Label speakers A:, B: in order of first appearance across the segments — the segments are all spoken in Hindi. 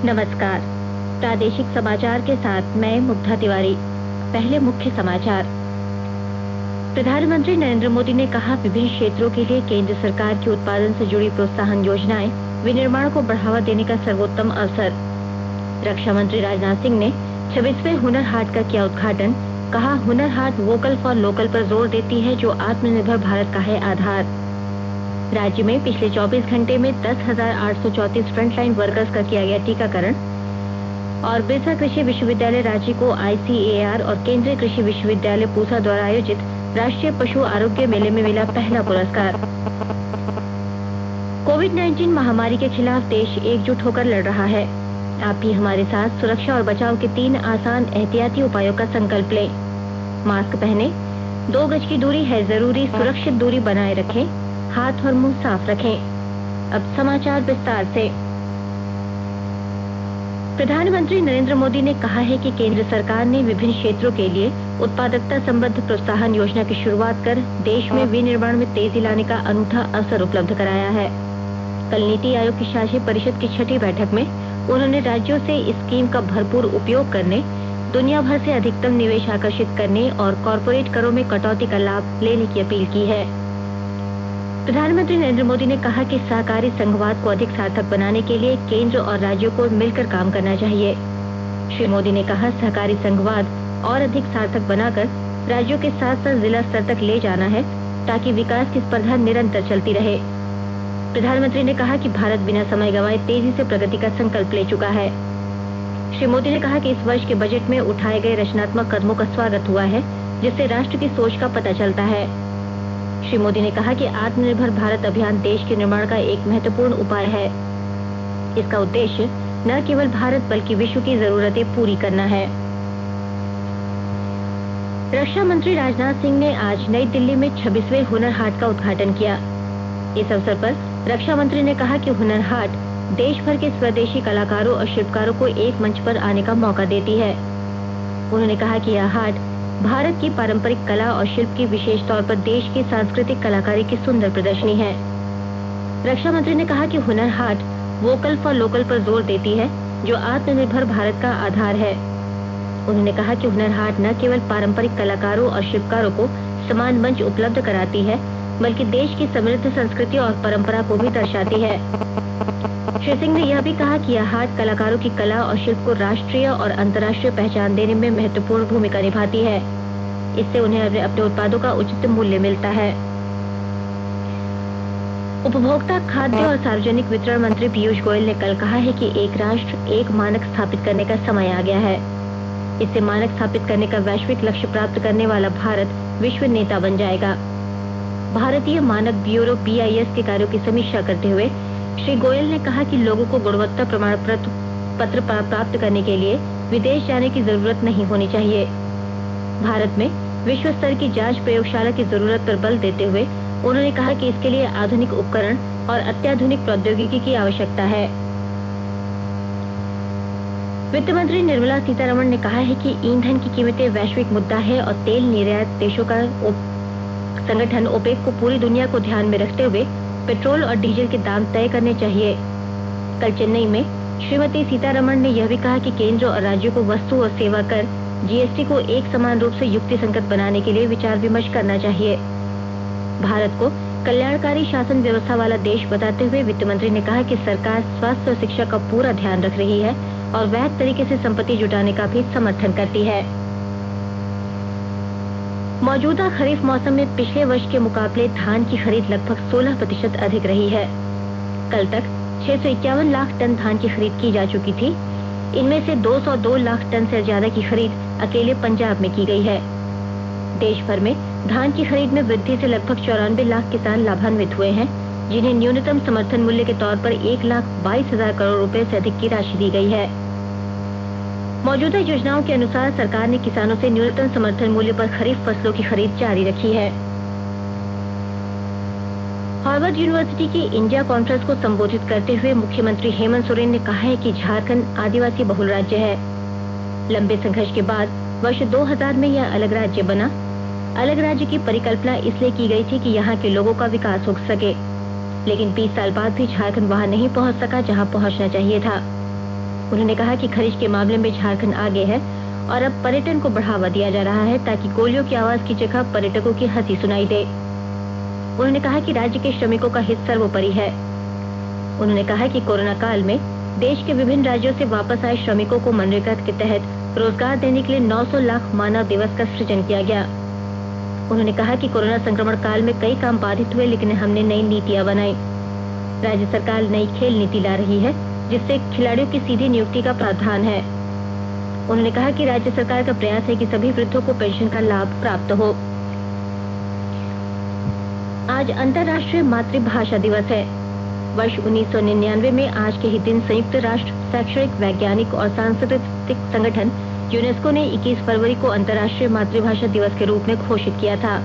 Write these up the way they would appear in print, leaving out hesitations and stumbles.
A: नमस्कार। प्रादेशिक समाचार के साथ मैं मुग्धा तिवारी। पहले मुख्य समाचार। प्रधानमंत्री नरेंद्र मोदी ने कहा, विभिन्न क्षेत्रों के लिए केंद्र सरकार की उत्पादन से जुड़ी प्रोत्साहन योजनाएं विनिर्माण को बढ़ावा देने का सर्वोत्तम अवसर। रक्षा मंत्री राजनाथ सिंह ने 26वें हुनर हाट का किया उद्घाटन। कहा, Hunar Haat vocal for local पर जोर देती है, जो आत्मनिर्भर भारत का है आधार। राज्य में पिछले 24 घंटे में 10,834 फ्रंटलाइन वर्कर्स का किया गया टीकाकरण। और बिरसा कृषि विश्वविद्यालय रांची को ICAR और केंद्रीय कृषि विश्वविद्यालय पूसा द्वारा आयोजित राष्ट्रीय पशु आरोग्य मेले में मिला पहला पुरस्कार। कोविड-19 महामारी के खिलाफ देश एकजुट होकर लड़ रहा है। आप भी हमारे साथ सुरक्षा और बचाव के 3 आसान एहतियाती उपायों का संकल्प लें। मास्क पहने, 2 गज की दूरी है जरूरी, सुरक्षित दूरी बनाए रखें, हाथ और मुंह साफ रखें। अब समाचार विस्तार से। प्रधानमंत्री नरेंद्र मोदी ने कहा है कि केंद्र सरकार ने विभिन्न क्षेत्रों के लिए उत्पादकता संबद्ध प्रोत्साहन योजना की शुरुआत कर देश में विनिर्माण में तेजी लाने का अनूठा अवसर उपलब्ध कराया है। कल नीति आयोग की शासी परिषद की 6ठी बैठक में उन्होंने राज्यों से इस स्कीम का भरपूर उपयोग करने, दुनिया भर से अधिकतम निवेश आकर्षित करने और कॉरपोरेट करों में कटौती का लाभ लेने की अपील की है। प्रधानमंत्री नरेंद्र मोदी ने कहा कि सहकारी संघवाद को अधिक सार्थक बनाने के लिए केंद्र और राज्यों को मिलकर काम करना चाहिए। श्री मोदी ने कहा, सहकारी संघवाद और अधिक सार्थक बनाकर राज्यों के साथ साथ जिला स्तर तक ले जाना है, ताकि विकास की स्पर्धा निरंतर चलती रहे। प्रधानमंत्री ने कहा कि भारत बिना समय गंवाए तेजी से प्रगति का संकल्प ले चुका है। श्री मोदी ने कहा कि इस वर्ष के बजट में उठाए गए रचनात्मक कदमों का स्वागत हुआ है, जिससे राष्ट्र की सोच का पता चलता है। श्री मोदी ने कहा कि आत्मनिर्भर भारत अभियान देश के निर्माण का एक महत्वपूर्ण उपाय है। इसका उद्देश्य न केवल भारत बल्कि विश्व की जरूरतें पूरी करना है। रक्षा मंत्री राजनाथ सिंह ने आज नई दिल्ली में 26वें हुनर हाट का उद्घाटन किया। इस अवसर पर रक्षा मंत्री ने कहा कि हुनर हाट देश भर के स्वदेशी कलाकारों और शिल्पकारों को एक मंच पर आने का मौका देती है। उन्होंने कहा कि यह हाट भारत की पारंपरिक कला और शिल्प की विशेष तौर पर देश की सांस्कृतिक कलाकारी की सुंदर प्रदर्शनी है। रक्षा मंत्री ने कहा कि Hunar Haat vocal for local पर जोर देती है, जो आत्मनिर्भर भारत का आधार है। उन्होंने कहा कि हुनर हाट न केवल पारंपरिक कलाकारों और शिल्पकारों को समान मंच उपलब्ध कराती है, बल्कि देश की समृद्ध संस्कृति और परंपरा को भी दर्शाती है। श्री सिंह ने यह भी कहा कि यह हाट कलाकारों की कला और शिल्प को राष्ट्रीय और अंतर्राष्ट्रीय पहचान देने में महत्वपूर्ण भूमिका निभाती है। इससे उन्हें अपने उत्पादों का उचित मूल्य मिलता है। उपभोक्ता, खाद्य और सार्वजनिक वितरण मंत्री पीयूष गोयल ने कल कहा है कि एक राष्ट्र एक मानक स्थापित करने का समय आ गया है। इससे मानक स्थापित करने का वैश्विक लक्ष्य प्राप्त करने वाला भारत विश्व नेता बन जाएगा। भारतीय मानक ब्यूरो BIS के कार्यों की समीक्षा करते हुए श्री गोयल ने कहा कि लोगों को गुणवत्ता प्रमाण पत्र प्राप्त करने के लिए विदेश जाने की जरूरत नहीं होनी चाहिए। भारत में विश्व स्तर की जांच प्रयोगशाला की जरूरत पर बल देते हुए उन्होंने कहा कि इसके लिए आधुनिक उपकरण और अत्याधुनिक प्रौद्योगिकी की आवश्यकता है। वित्त मंत्री निर्मला सीतारमण ने कहा है कि ईंधन की कीमतें वैश्विक मुद्दा है और तेल निर्यात देशों का संगठन OPEC को पूरी दुनिया को ध्यान में रखते हुए पेट्रोल और डीजल के दाम तय करने चाहिए। कल चेन्नई में श्रीमती सीतारमण ने यह भी कहा कि केंद्र और राज्यों को वस्तु और सेवा कर GST को एक समान रूप से युक्तिसंगत बनाने के लिए विचार विमर्श करना चाहिए। भारत को कल्याणकारी शासन व्यवस्था वाला देश बताते हुए वित्त मंत्री ने कहा कि सरकार स्वास्थ्य और शिक्षा का पूरा ध्यान रख रही है और वैध तरीके से संपत्ति जुटाने का भी समर्थन करती है। मौजूदा खरीफ मौसम में पिछले वर्ष के मुकाबले धान की खरीद लगभग 16% अधिक रही है। कल तक 651 लाख टन धान की खरीद की जा चुकी थी। इनमें से 202 लाख टन से ज्यादा की खरीद अकेले पंजाब में की गई है। देश भर में धान की खरीद में वृद्धि से लगभग 94 लाख किसान लाभान्वित हुए हैं, जिन्हें न्यूनतम समर्थन मूल्य के तौर पर 1,22,000 करोड़ रुपए से अधिक की राशि दी गई है। मौजूदा योजनाओं के अनुसार सरकार ने किसानों से न्यूनतम समर्थन मूल्य पर खरीफ फसलों की खरीद जारी रखी है। हार्वर्ड यूनिवर्सिटी की इंडिया कॉन्फ्रेंस को संबोधित करते हुए मुख्यमंत्री हेमंत सोरेन ने कहा है कि झारखंड आदिवासी बहुल राज्य है। लंबे संघर्ष के बाद वर्ष 2000 में यह अलग राज्य बना। अलग राज्य की परिकल्पना इसलिए की गई थी कि यहाँ के लोगों का विकास हो सके, लेकिन 20 साल बाद भी झारखंड वहां नहीं पहुंच सका जहां पहुंचना चाहिए था। उन्होंने कहा कि खनिज के मामले में झारखंड आगे है और अब पर्यटन को बढ़ावा दिया जा रहा है ताकि गोलियों की आवाज की जगह पर्यटकों की हंसी सुनाई दे। उन्होंने कहा कि राज्य के श्रमिकों का हित सर्वोपरि है। उन्होंने कहा कि कोरोना काल में देश के विभिन्न राज्यों से वापस आए श्रमिकों को मनरेगा के तहत रोजगार देने के लिए 900 लाख मानव दिवस का सृजन किया गया। उन्होंने कहा कि कोरोना संक्रमण काल में कई काम बाधित हुए, लेकिन हमने नई नीतियां बनाई। राज्य सरकार नई खेल नीति ला रही है जिससे खिलाड़ियों की सीधी नियुक्ति का प्रावधान है। उन्होंने कहा कि राज्य सरकार का प्रयास है कि सभी वृद्धों को पेंशन का लाभ प्राप्त हो। आज अंतर्राष्ट्रीय मातृभाषा दिवस है। वर्ष 1999 में आज के ही दिन संयुक्त राष्ट्र शैक्षणिक, वैज्ञानिक और सांस्कृतिक संगठन यूनेस्को ने 21 फरवरी को अंतर्राष्ट्रीय मातृभाषा दिवस के रूप में घोषित किया था।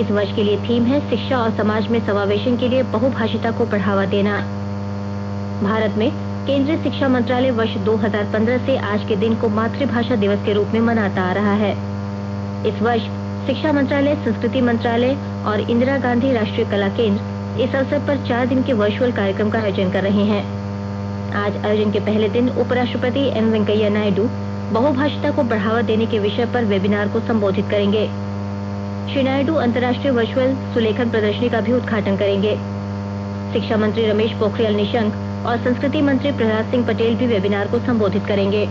A: इस वर्ष के लिए थीम है शिक्षा और समाज में समावेशन के लिए बहुभाषिता को बढ़ावा देना। भारत में केंद्रीय शिक्षा मंत्रालय वर्ष 2015 से आज के दिन को मातृभाषा दिवस के रूप में मनाता आ रहा है। इस वर्ष शिक्षा मंत्रालय, संस्कृति मंत्रालय और इंदिरा गांधी राष्ट्रीय कला केंद्र इस अवसर पर 4 दिन के वर्चुअल कार्यक्रम का आयोजन कर रहे हैं। आज आयोजन के पहले दिन उपराष्ट्रपति एम वेंकैया नायडू बहुभाषिता को बढ़ावा देने के विषय पर वेबिनार को संबोधित करेंगे। श्री नायडू अंतर्राष्ट्रीय वर्चुअल सुलेखन प्रदर्शनी का भी उद्घाटन करेंगे। शिक्षा मंत्री रमेश पोखरियाल निशंक और संस्कृति मंत्री प्रहलाद सिंह पटेल भी वेबिनार को संबोधित करेंगे।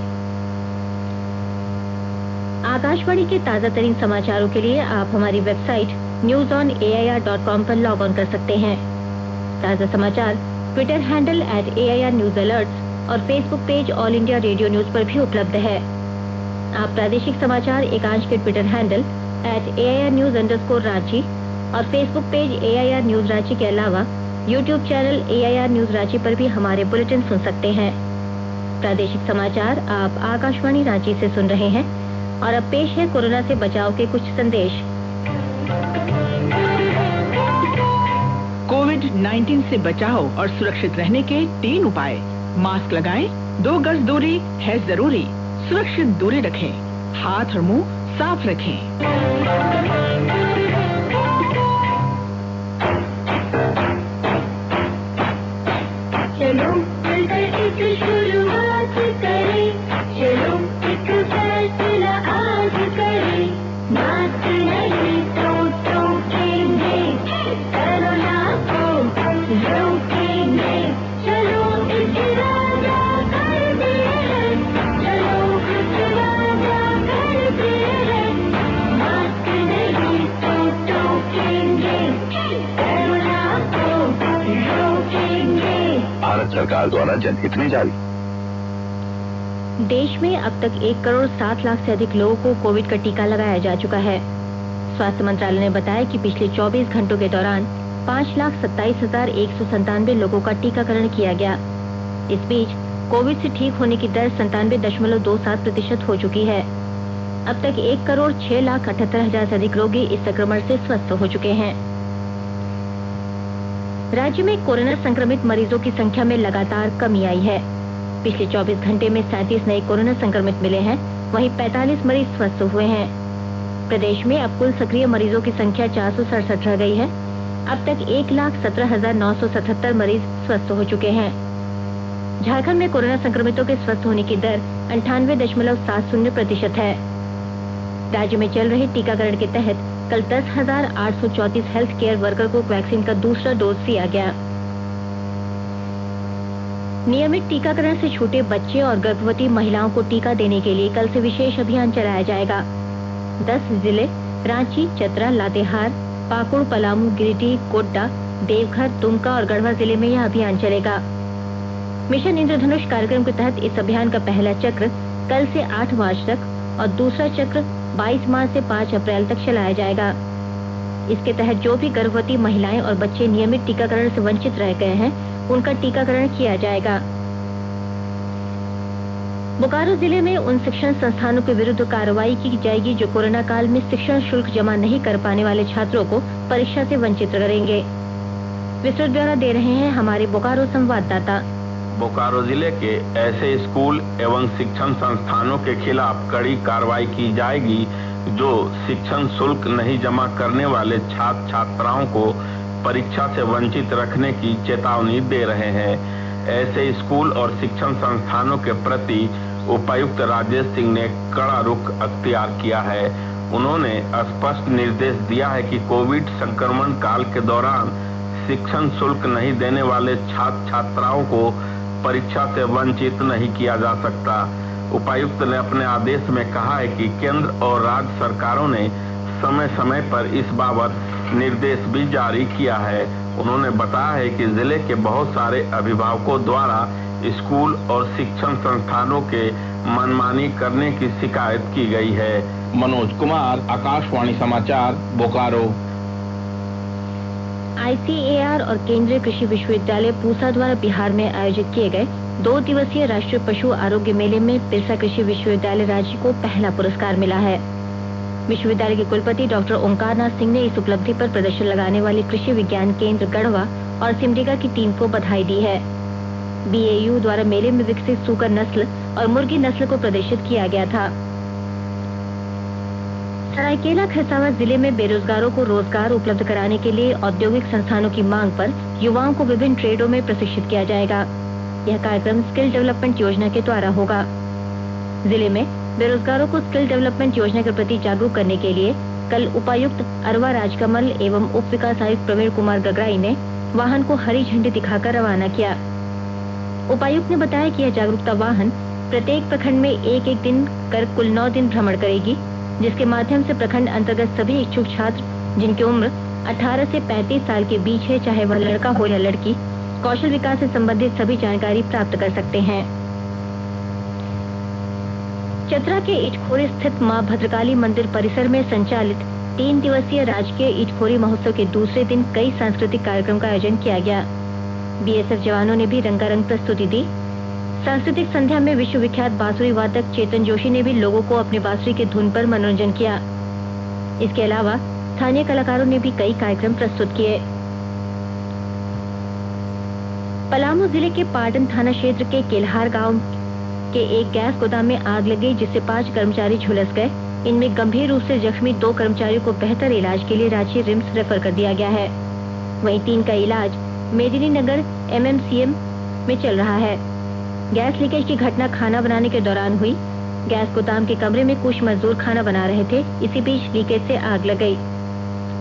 A: आकाशवाणी के ताजा तरीन समाचारों के लिए आप हमारी वेबसाइट newsonair.com पर लॉग ऑन कर सकते हैं। ताजा समाचार ट्विटर हैंडल @AIRNewsAlerts और Facebook page all India radio news पर भी उपलब्ध है। आप प्रादेशिक समाचार एकांश के ट्विटर हैंडल @AIRNews_Ranchi और Facebook page AIR news Ranchi के अलावा YouTube channel AIR news Ranchi पर भी हमारे बुलेटिन सुन सकते हैं। प्रादेशिक समाचार आप आकाशवाणी रांची से सुन रहे हैं और अब पेश है कोरोना से बचाव के कुछ संदेश।
B: कोविड-19 से बचाव और सुरक्षित रहने के 3 उपाय। मास्क लगाएं, 2 गज दूरी है जरूरी, सुरक्षित दूरी रखें, हाथ और मुंह साफ रखें।
C: चलो मिलकर एक शुरुआत करें, चलो एक फैसला आज करें, मास्क नहीं तो ठोकेंगे, कोरोना को रोकेंगे, चलो एक इरादा करते हैं, चलो एक इरादा करते हैं, मास्क नहीं तो ठोकेंगे, कोरोना को रोकेंगे।
D: भारत सरकार द्वारा जनहित में जारी।
A: देश में अब तक 1 करोड़ 7 लाख से अधिक लोगों को कोविड का टीका लगाया जा चुका है। स्वास्थ्य मंत्रालय ने बताया कि पिछले 24 घंटों के दौरान 5,27,197 लोगों का टीकाकरण किया गया। इस बीच कोविड से ठीक होने की दर 97.27% हो चुकी है। अब तक 1 करोड़ 6,78,000 से अधिक रोगी इस संक्रमण से स्वस्थ हो चुके हैं। राज्य में कोरोना संक्रमित मरीजों की संख्या में लगातार कमी आई है। पिछले 24 घंटे में 37 नए कोरोना संक्रमित मिले हैं, वहीं 45 मरीज स्वस्थ हुए हैं। प्रदेश में अब कुल सक्रिय मरीजों की संख्या 467 रह गई है। अब तक 1,17,977 मरीज स्वस्थ हो चुके हैं। झारखंड में कोरोना संक्रमितों के स्वस्थ होने की दर 98.70% है। राज्य में चल रहे टीकाकरण के तहत कल 10,834 हेल्थ केयर वर्कर को वैक्सीन का दूसरा डोज दिया गया। नियमित टीकाकरण से छूटे बच्चे और गर्भवती महिलाओं को टीका देने के लिए कल से विशेष अभियान चलाया जाएगा। 10 जिले रांची, चतरा, लातेहार, पाकुड़, पलामू, गिरिडीह, गोड्डा, देवघर, दुमका और गढ़वा जिले में यह अभियान चलेगा। मिशन इंद्रधनुष कार्यक्रम के तहत इस अभियान का पहला चक्र कल से 8 मार्च तक और दूसरा चक्र 22 मार्च से 5 अप्रैल तक चलाया जाएगा। इसके तहत जो भी गर्भवती महिलाएं और बच्चे नियमित टीकाकरण से वंचित रह गए हैं, उनका टीकाकरण किया जाएगा। बोकारो जिले में उन शिक्षण संस्थानों के विरुद्ध कार्रवाई की जाएगी जो कोरोना काल में शिक्षण शुल्क जमा नहीं कर पाने वाले छात्रों को परीक्षा से वंचित करेंगे। विस्तृत ब्यौरा दे रहे हैं हमारे बोकारो संवाददाता।
E: बोकारो जिले के ऐसे स्कूल एवं शिक्षण संस्थानों के खिलाफ कड़ी कार्रवाई की जाएगी जो शिक्षण शुल्क नहीं जमा करने वाले छात्र छात्राओं को परीक्षा से वंचित रखने की चेतावनी दे रहे हैं। ऐसे स्कूल और शिक्षण संस्थानों के प्रति उपायुक्त राजेश सिंह ने कड़ा रुख अख्तियार किया है। उन्होंने स्पष्ट निर्देश दिया है कि कोविड संक्रमण काल के दौरान शिक्षण शुल्क नहीं देने वाले छात्र छात्राओं को परीक्षा से वंचित नहीं किया जा सकता। उपायुक्त ने अपने आदेश में कहा है कि केंद्र और राज्य सरकारों ने समय समय पर इस बाबत निर्देश भी जारी किया है। उन्होंने बताया है कि जिले के बहुत सारे अभिभावकों द्वारा स्कूल और शिक्षण संस्थानों के मनमानी करने की शिकायत की गई है। मनोज कुमार, आकाशवाणी समाचार, बोकारो।
A: ICAR और केंद्रीय कृषि विश्वविद्यालय पूसा द्वारा बिहार में आयोजित किए गए 2 दिवसीय राष्ट्रीय पशु आरोग्य मेले में बिरसा कृषि विश्वविद्यालय रांची को पहला पुरस्कार मिला है। विश्वविद्यालय के कुलपति डॉक्टर ओंकार नाथ सिंह ने इस उपलब्धि पर प्रदर्शन लगाने वाले कृषि विज्ञान केंद्र गढ़वा और सिमडेगा की टीम को बधाई दी है। BAU द्वारा मेले में विकसित सूकर नस्ल और मुर्गी नस्ल को प्रदर्शित किया गया था। सरायकेला खरसावां जिले में बेरोजगारों को रोजगार उपलब्ध कराने के लिए औद्योगिक संस्थानों की मांग पर युवाओं को विभिन्न ट्रेडों में प्रशिक्षित किया जाएगा। यह कार्यक्रम स्किल डेवलपमेंट योजना के द्वारा होगा। जिले में बेरोजगारों को स्किल डेवलपमेंट योजना के प्रति जागरूक करने के लिए कल उपायुक्त अरवा राजकमल एवं उप विकास आयुक्त प्रवीण कुमार गगराई ने वाहन को हरी झंडी दिखाकर रवाना किया। उपायुक्त ने बताया कि यह जागरूकता वाहन प्रत्येक प्रखंड में एक दिन कर कुल 9 दिन भ्रमण करेगी, जिसके माध्यम से प्रखंड अंतर्गत सभी इच्छुक छात्र जिनकी उम्र 18 से 35 साल के बीच है, चाहे वह लड़का हो या लड़की, कौशल विकास से संबंधित सभी जानकारी प्राप्त कर सकते हैं। चतरा के इटखोरी स्थित मां भद्रकाली मंदिर परिसर में संचालित 3 दिवसीय राजकीय इटखोरी महोत्सव के दूसरे दिन कई सांस्कृतिक कार्यक्रम का आयोजन किया गया। BSF जवानों ने भी रंगारंग प्रस्तुति दी। सांस्कृतिक संध्या में विश्व विख्यात बांसुरी वादक चेतन जोशी ने भी लोगों को अपनी बांसुरी की धुन पर मनोरंजन किया। इसके अलावा स्थानीय कलाकारों ने भी कई कार्यक्रम प्रस्तुत किए। पलामू जिले के पाटन थाना क्षेत्र के केल्हार गांव के एक गैस गोदाम में आग लग गई, जिससे 5 कर्मचारी झुलस गए। इनमें गंभीर रूप से जख्मी 2 कर्मचारियों को बेहतर इलाज के लिए रांची रिम्स रेफर कर दिया गया है। वहीं 3 का इलाज मेदिनीनगर MMCM में चल रहा है। गैस लीकेज की घटना खाना बनाने के दौरान हुई। गैस गोदाम के कमरे में कुछ मजदूर खाना बना रहे थे। इसी बीच लीकेज से आग लग गई।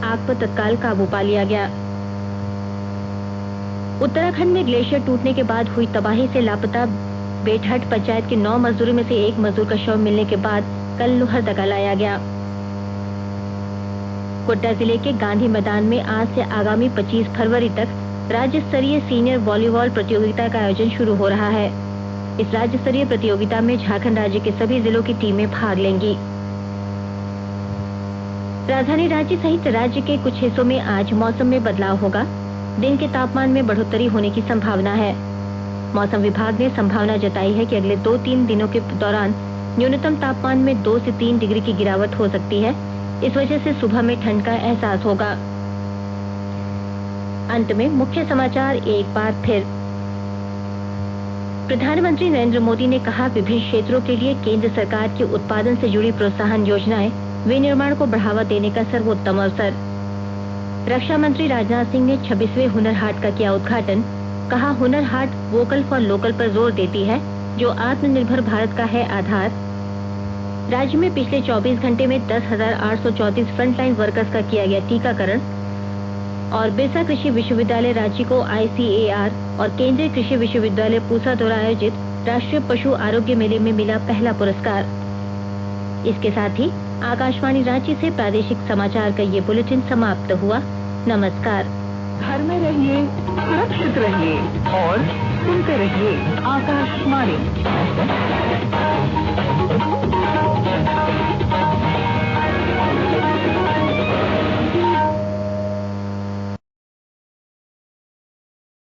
A: आग पर तत्काल काबू पा लिया गया। उत्तराखंड में ग्लेशियर टूटने के बाद हुई तबाही से लापता बेटहट पंचायत के 9 मजदूरों में से एक मजदूर का शव मिलने के बाद कल लोहरदगा लाया गया। गोड्डा जिले के गांधी मैदान में आज से आगामी 25 फरवरी तक राज्य स्तरीय सीनियर वॉलीबॉल प्रतियोगिता का आयोजन शुरू हो रहा है। इस राज्य स्तरीय प्रतियोगिता में झारखंड राज्य के सभी जिलों की टीमें भाग लेंगी। राजधानी रांची सहित राज्य के कुछ हिस्सों में आज मौसम में बदलाव होगा। दिन के तापमान में बढ़ोतरी होने की संभावना है। मौसम विभाग ने संभावना जताई है कि अगले 2-3 दिनों के दौरान न्यूनतम तापमान में 2 से 3 डिग्री की गिरावट हो सकती है। इस वजह से सुबह में ठंड का एहसास होगा। अंत में मुख्य समाचार एक बार फिर। प्रधानमंत्री नरेंद्र मोदी ने कहा, विभिन्न क्षेत्रों के लिए केंद्र सरकार की उत्पादन से जुड़ी प्रोत्साहन योजनाएं विनिर्माण को बढ़ावा देने का सर्वोत्तम अवसर। रक्षा मंत्री राजनाथ सिंह ने 26वें हुनर हाट का किया उद्घाटन। कहा, Hunar Haat vocal for local पर जोर देती है, जो आत्मनिर्भर भारत का है आधार। राज्य में पिछले 24 घंटे में 10,834 फ्रंटलाइन वर्कर्स का किया गया टीकाकरण। और बिरसा कृषि विश्वविद्यालय रांची को ICAR और केंद्रीय कृषि विश्वविद्यालय पूसा द्वारा आयोजित राष्ट्रीय पशु आरोग्य मेले में मिला पहला पुरस्कार। इसके साथ ही आकाशवाणी रांची से प्रादेशिक समाचार का ये बुलेटिन समाप्त हुआ। नमस्कार।
B: घर में रहिए, सुरक्षित रहिए और सुनते रहिए आकाशवाणी।